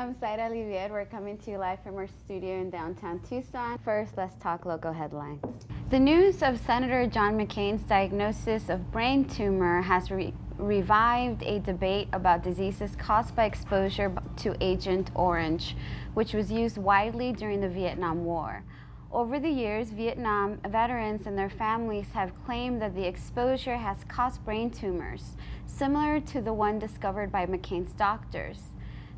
I'm Zaira Livier. We're coming to you live from our studio in downtown Tucson. First, let's talk local headlines. The news of Senator John McCain's diagnosis of brain tumor has revived a debate about diseases caused by exposure to Agent Orange, which was used widely during the Vietnam War. Over the years, Vietnam veterans and their families have claimed that the exposure has caused brain tumors, similar to the one discovered by McCain's doctors.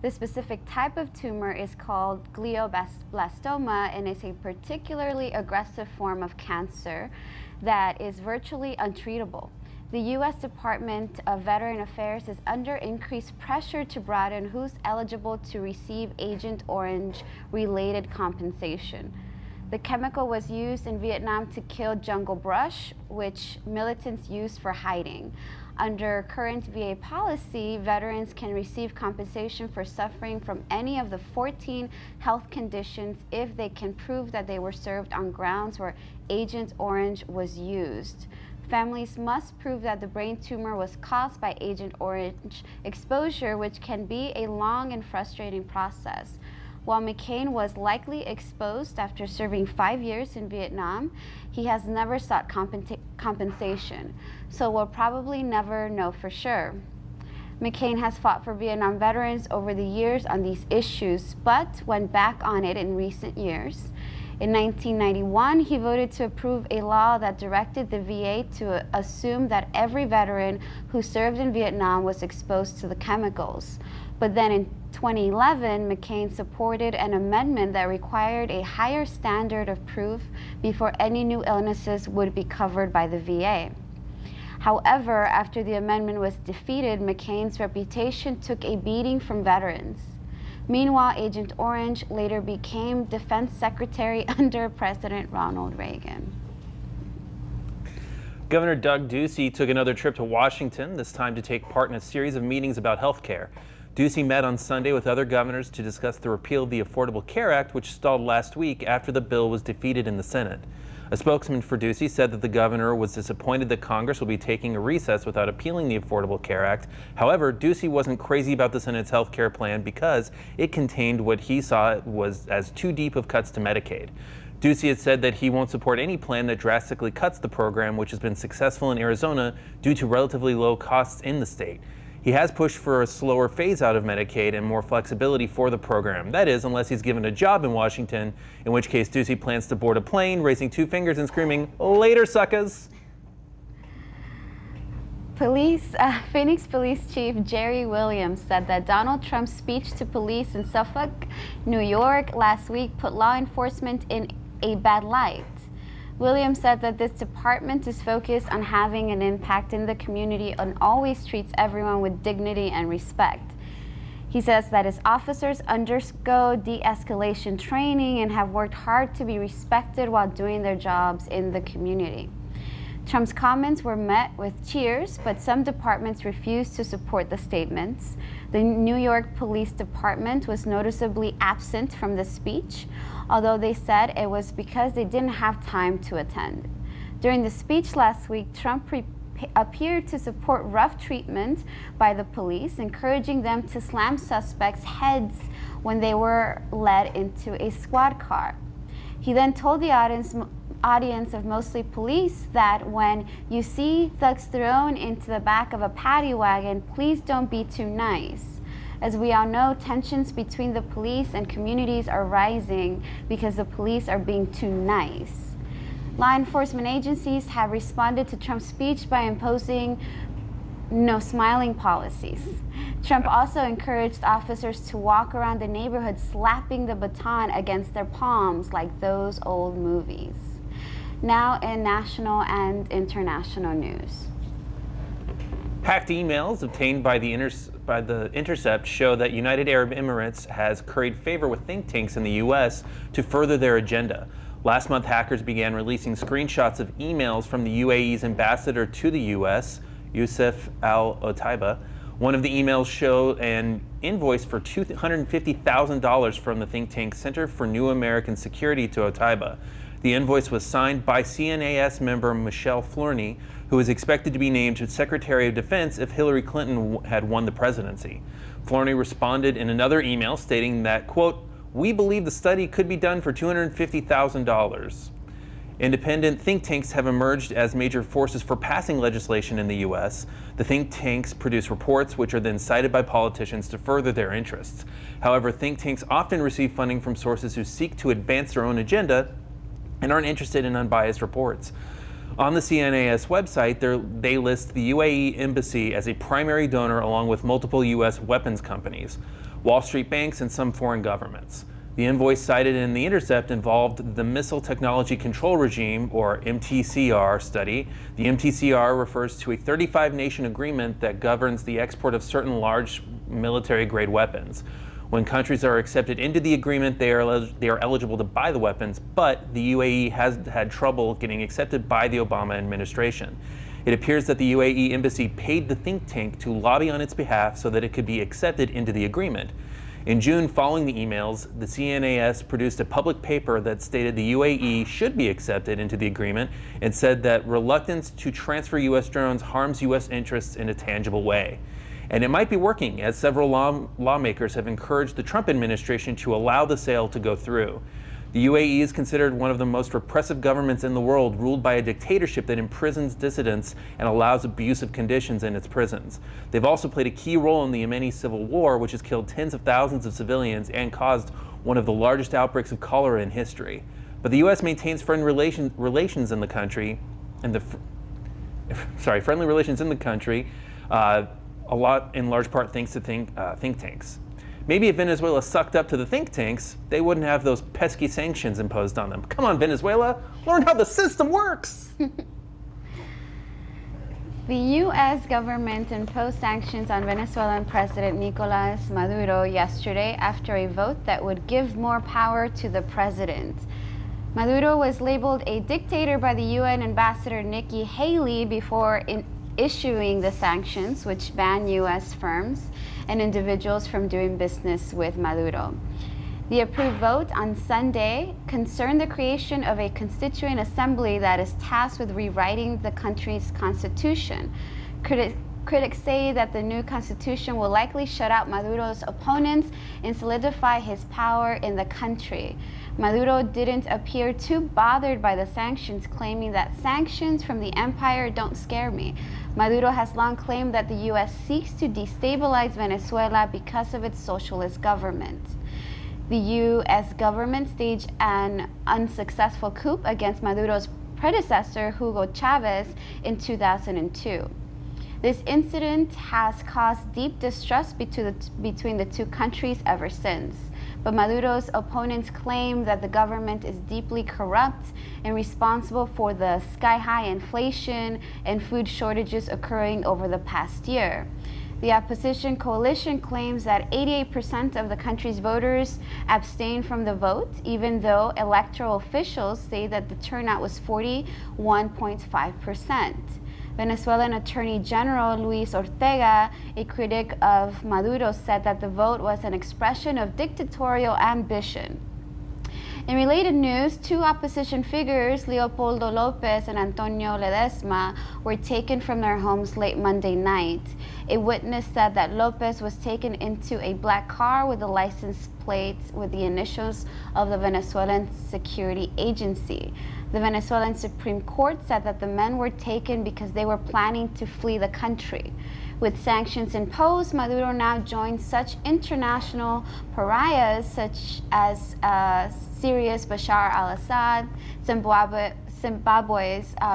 The specific type of tumor is called glioblastoma and is a particularly aggressive form of cancer that is virtually untreatable. The U.S. Department of Veteran Affairs is under increased pressure to broaden who's eligible to receive Agent Orange-related compensation. The chemical was used in Vietnam to kill jungle brush, which militants used for hiding. Under current VA policy, veterans can receive compensation for suffering from any of the 14 health conditions if they can prove that they were served on grounds where Agent Orange was used. Families must prove that the brain tumor was caused by Agent Orange exposure, which can be a long and frustrating process. While McCain was likely exposed after serving 5 years in Vietnam, he has never sought compensation, so we'll probably never know for sure. McCain has fought for Vietnam veterans over the years on these issues, but went back on it in recent years. In 1991, he voted to approve a law that directed the VA to assume that every veteran who served in Vietnam was exposed to the chemicals. But then in 2011, McCain supported an amendment that required a higher standard of proof before any new illnesses would be covered by the VA. However, after the amendment was defeated, McCain's reputation took a beating from veterans. Meanwhile, Agent Orange later became Defense Secretary under President Ronald Reagan. Governor Doug Ducey took another trip to Washington, this time to take part in a series of meetings about health care. Ducey met on Sunday with other governors to discuss the repeal of the Affordable Care Act, which stalled last week after the bill was defeated in the Senate. A spokesman for Ducey said that the governor was disappointed that Congress will be taking a recess without appealing the Affordable Care Act. However, Ducey wasn't crazy about the Senate's health care plan because it contained what he saw was as too deep of cuts to Medicaid. Ducey had said that he won't support any plan that drastically cuts the program, which has been successful in Arizona due to relatively low costs in the state. He has pushed for a slower phase out of Medicaid and more flexibility for the program. That is, unless he's given a job in Washington, in which case Ducey plans to board a plane, raising 2 fingers and screaming, "Later, suckers!" Phoenix Police Chief Jerry Williams said that Donald Trump's speech to police in Suffolk, New York last week put law enforcement in a bad light. Williams said that this department is focused on having an impact in the community and always treats everyone with dignity and respect. He says that his officers undergo de-escalation training and have worked hard to be respected while doing their jobs in the community. Trump's comments were met with cheers, but some departments refused to support the statements. The New York Police Department was noticeably absent from the speech, although they said it was because they didn't have time to attend. During the speech last week, Trump appeared to support rough treatment by the police, encouraging them to slam suspects' heads when they were led into a squad car. He then told the audience of mostly police that when you see thugs thrown into the back of a paddy wagon, please don't be too nice. As we all know, tensions between the police and communities are rising because the police are being too nice. Law enforcement agencies have responded to Trump's speech by imposing no smiling policies. Trump also encouraged officers to walk around the neighborhood slapping the baton against their palms like those old movies. Now in national and international news. Hacked emails obtained by the Intercept show that United Arab Emirates has curried favor with think tanks in the U.S. to further their agenda. Last month, hackers began releasing screenshots of emails from the UAE's ambassador to the U.S., Youssef Al-Otaiba. One of the emails showed an invoice for $250,000 from the think tank Center for New American Security to Otaiba. The invoice was signed by CNAS member Michelle Flourney, who is expected to be named Secretary of Defense if Hillary Clinton had won the presidency. Flourney responded in another email stating that, quote, "We believe the study could be done for $250,000. Independent think tanks have emerged as major forces for passing legislation in the U.S. The think tanks produce reports which are then cited by politicians to further their interests. However, think tanks often receive funding from sources who seek to advance their own agenda and aren't interested in unbiased reports. On the CNAS website, they list the UAE embassy as a primary donor along with multiple U.S. weapons companies, Wall Street banks, and some foreign governments. The invoice cited in The Intercept involved the Missile Technology Control Regime, or MTCR, study. The MTCR refers to a 35-nation agreement that governs the export of certain large military-grade weapons. When countries are accepted into the agreement, they are eligible to buy the weapons, but the UAE has had trouble getting accepted by the Obama administration. It appears that the UAE embassy paid the think tank to lobby on its behalf so that it could be accepted into the agreement. In June, following the emails, the CNAS produced a public paper that stated the UAE should be accepted into the agreement and said that reluctance to transfer U.S. drones harms U.S. interests in a tangible way. And it might be working, as several lawmakers have encouraged the Trump administration to allow the sale to go through. The UAE is considered one of the most repressive governments in the world, ruled by a dictatorship that imprisons dissidents and allows abusive conditions in its prisons. They've also played a key role in the Yemeni civil war, which has killed tens of thousands of civilians and caused one of the largest outbreaks of cholera in history. But the U.S. maintains friendly relations in the country, a lot in large part thanks to think tanks. Maybe if Venezuela sucked up to the think tanks, they wouldn't have those pesky sanctions imposed on them. Come on, Venezuela, learn how the system works. The U.S. government imposed sanctions on Venezuelan President Nicolas Maduro yesterday after a vote that would give more power to the president. Maduro was labeled a dictator by the UN Ambassador Nikki Haley before issuing the sanctions, which ban U.S. firms and individuals from doing business with Maduro. The approved vote on Sunday concerned the creation of a constituent assembly that is tasked with rewriting the country's constitution. Critics say that the new constitution will likely shut out Maduro's opponents and solidify his power in the country. Maduro didn't appear too bothered by the sanctions, claiming that sanctions from the empire don't scare me. Maduro has long claimed that the U.S. seeks to destabilize Venezuela because of its socialist government. The U.S. government staged an unsuccessful coup against Maduro's predecessor, Hugo Chavez, in 2002. This incident has caused deep distrust between the two countries ever since. But Maduro's opponents claim that the government is deeply corrupt and responsible for the sky-high inflation and food shortages occurring over the past year. The opposition coalition claims that 88% of the country's voters abstained from the vote, even though electoral officials say that the turnout was 41.5%. Venezuelan Attorney General Luis Ortega, a critic of Maduro, said that the vote was an expression of dictatorial ambition. In related news, two opposition figures, Leopoldo Lopez and Antonio Ledesma, were taken from their homes late Monday night. A witness said that Lopez was taken into a black car with the license plates with the initials of the Venezuelan Security Agency. The Venezuelan Supreme Court said that the men were taken because they were planning to flee the country. With sanctions imposed, Maduro now joins such international pariahs such as Syria's Bashar al-Assad, Zimbabwe's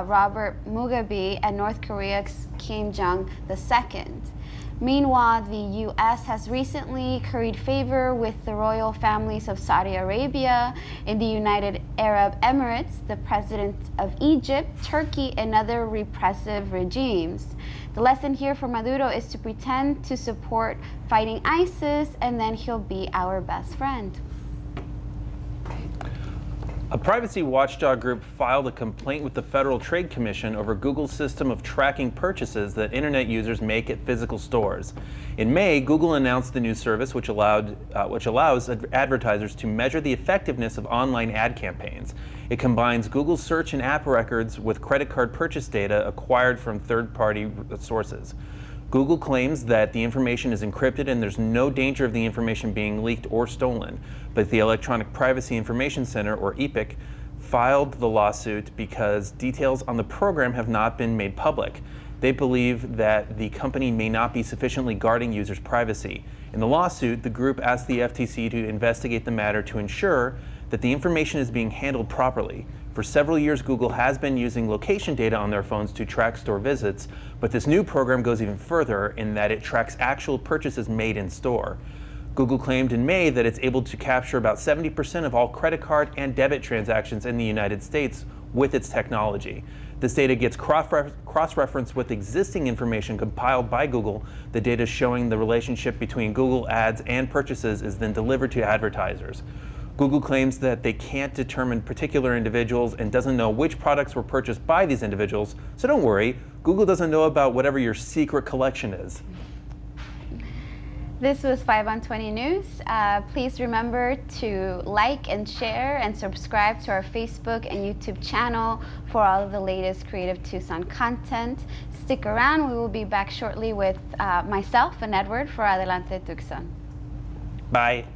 Robert Mugabe, and North Korea's Kim Jong-II. Meanwhile, the U.S. has recently curried favor with the royal families of Saudi Arabia and the United Arab Emirates, the president of Egypt, Turkey, and other repressive regimes. The lesson here for Maduro is to pretend to support fighting ISIS, and then he'll be our best friend. A privacy watchdog group filed a complaint with the Federal Trade Commission over Google's system of tracking purchases that internet users make at physical stores. In May, Google announced the new service which allows advertisers to measure the effectiveness of online ad campaigns. It combines Google's search and app records with credit card purchase data acquired from third-party sources. Google claims that the information is encrypted and there's no danger of the information being leaked or stolen, but the Electronic Privacy Information Center, or EPIC, filed the lawsuit because details on the program have not been made public. They believe that the company may not be sufficiently guarding users' privacy. In the lawsuit, the group asked the FTC to investigate the matter to ensure that the information is being handled properly. For several years, Google has been using location data on their phones to track store visits, but this new program goes even further in that it tracks actual purchases made in store. Google claimed in May that it's able to capture about 70% of all credit card and debit transactions in the United States with its technology. This data gets cross-referenced with existing information compiled by Google. The data showing the relationship between Google ads and purchases is then delivered to advertisers. Google claims that they can't determine particular individuals and doesn't know which products were purchased by these individuals. So don't worry, Google doesn't know about whatever your secret collection is. This was 5 on 20 News. Please remember to like and share and subscribe to our Facebook and YouTube channel for all of the latest Creative Tucson content. Stick around, we will be back shortly with myself and Edward for Adelante Tucson. Bye.